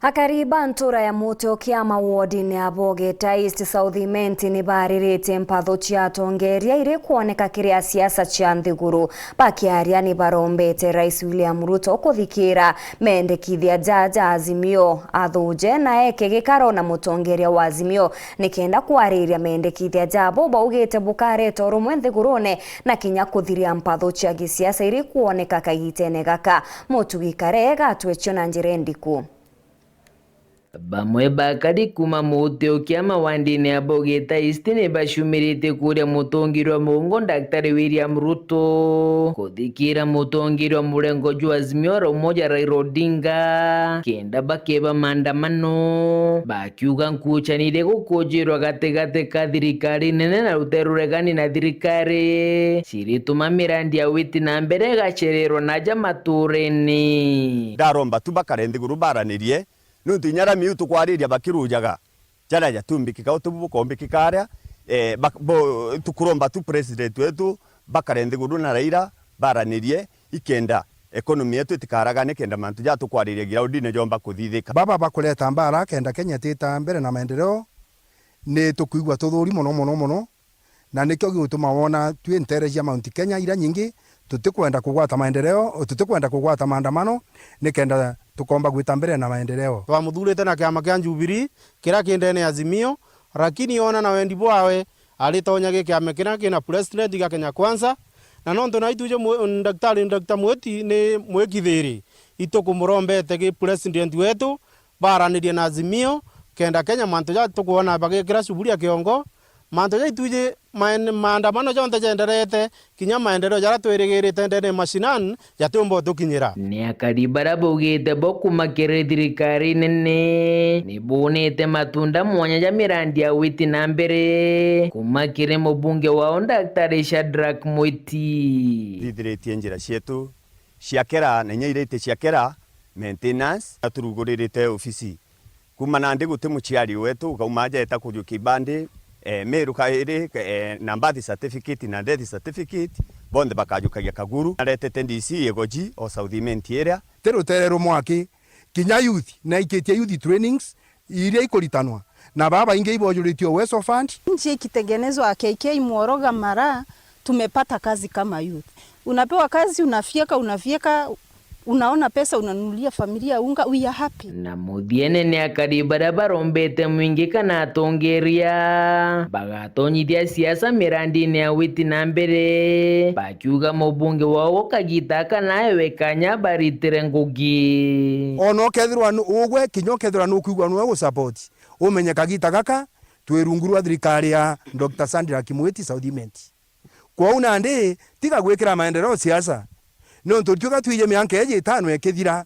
Akariba ntura ya muto kiama ward-ini ya Bogeta East South ni baririte mpatho cia atongeria iri kuoneka kiria siasa cia nthiguru bakiaria ni barombete Rais William Ruto kuthikira mendekithia jaja Azimio athuje na eke gikaro na mutongeria wa Azimio nikenda kwariria mendekithia jabo baugite bukareta urumwe nthigurune na kinya kuthiria mpatho cia gisiasa iri kuoneka kagitene gaka mutugikare gatwechio na njira ndiku. Bamwe bakari kuma muteo kiama wandini ya Bogeta East ni bashumirite kuria mutongirwa mungo Daktari William Ruto kuthikira mutongirwa murengo jwa Azimio la Umoja Raila Odinga kenda bakeba maandamano bakiuga nkuchanire gukujirwa gategate ka thirikari nene na ruteruregani na thirikari cirituma mirandi ya witi na mbere gachererwa naja matureni ndaromba tu bakarenthiguru baranirie nuntu inyara miu tukwariria bakirujaga jara yatumbikika utubukombikikaria tukuromba tu president wetu bakarenthiguru na Raila baranirie ikenda economy yetu itikaragane kenda mantu ja tukwariria giraudine jomba kuthithika baba bakuleta mbara kenda Kenya tita mbere na maendeleo ni tukuigwa tuthuri muno na nikyo gituma wona twentereja Mount Kenya ira nyingi tutikwenda kugwata maendeleo tutikwenda kugwata maandamano nikenda tukomba gwita mbere na maendeleo twamuthurite na kiama kia Jubilee kira kindene Azimio lakini ona na wendi bwawe alitonya kiama kina president ga Kenya Kwanza na nonto na ituje Dr. Mweti ni mwekithiri itukumurombete ki president wetu baranirie na Azimio kenda Kenya manto ja tukuona bagekira shughuli ya kiongo manto ja ituje maandamano jonte jenderete kinya maendeleo jara twirigirite ndene mashinan yatumbo tukinyira ni akaribara bugite bokuma kire thirikari nene ni bonete matunda mwanya ja mirandi ya witi na mbere kuma kire mubunge wao Daktari Shadrack Mwiti thithiretie njira cietu ciakera na nyairite ciakera maintenance aturuguririte ofisi kuma nandi guti muciari wetu ukaumaja eta kuju kibandi meru kairi na birth certificate na death certificate bonde bakajukagia kaguru aretete DC egoji o South area teruterero mwaki kinya youth na iketie youth trainings iria ikuritanwa na baba inge ibojuritio Uwezo Fund nchi ikitengenezwa KK Mworoga mara tumepata kazi kama youth unapewa kazi unafieka unaona pesa unanunulia familia unga we are happy na muthiene ni akaribara barombete mwingi kana atongeria bagatonyithia siasa mirandi-ini ya witi na mbere bakiuga mubunge wao kagita kana ewe kanya baritire ngugi ono kethirwa ugwe kinyo kethirwa nukuigwa nwe go support umenye kagita gaka twirungurwa thirikari ya Dr. Sandra Kimweti South kwa una ndi tiga gwikira maendeleo siasa no ntutuka tuije mianke eje 5 ekethira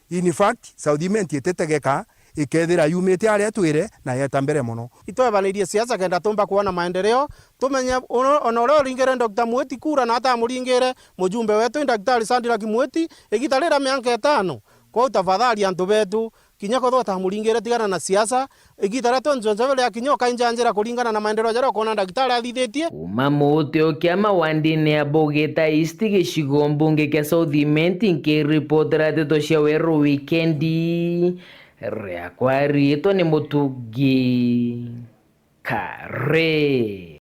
in fact South itetegeka ikethira yumite aria twire na yeta mbere muno itwebanirie siasa kenda tumba kuona maendeleo tumenye onoro ringere Dr. Mweti kura na ata muringere mujumbe wetu Daktari Sandra Kimweti igitarira mianke 5 kwa tafadhali antu betu kinya ko thota muringere tigana na siasa igitara tonjonjavele ya kinyoka injanjira kulingana na maendeleo jara kona Daktari athithetie kuma muteo kiama wandini ya Bogeta East gicigo mbunge kia South nkiripotera teto cia weru wikendi ria kwari to ni mutugi kare